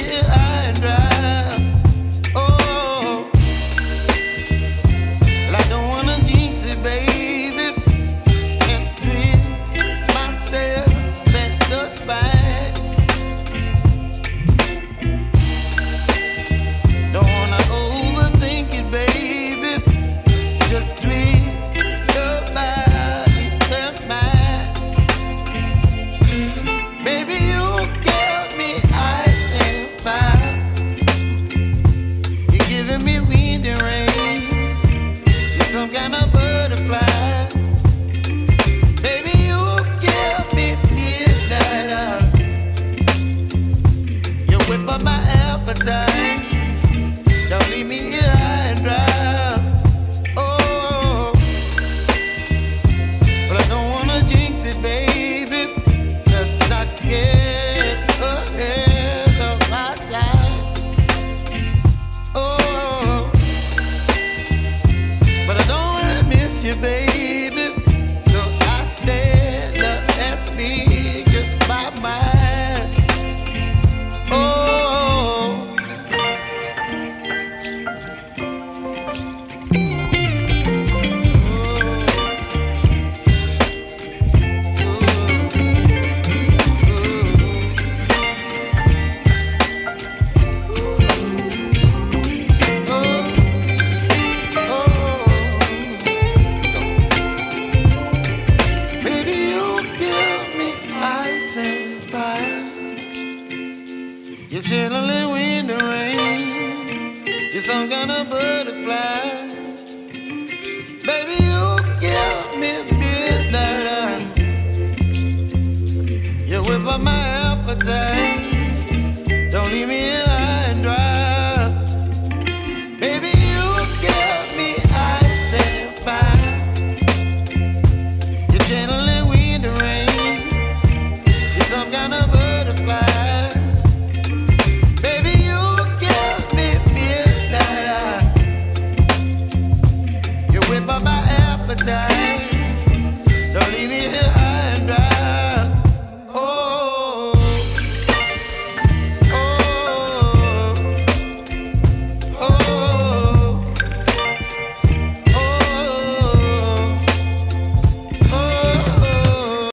here high and dry. Oh, well, I don't wanna jinx it, baby, and twist myself at the spine. Don't wanna overthink it, baby. It's just twist your body and mine. Baby, you give me ice and fire. You're giving me wind and rain. You're some kind of butterfly. Baby, you give me midnight oil. You whip up my appetite. Don't leave me here high and dry. Oh, but I don't wanna jinx it, baby. Let's not get ahead of my time. Oh, but I don't wanna miss you, baby. So I stand up and speak my mind. Oh. Baby, you give me ice and fire. You're chilling wind and rain. You're some kind of butterfly. Baby, you give me midnight oil. You whip up my appetite.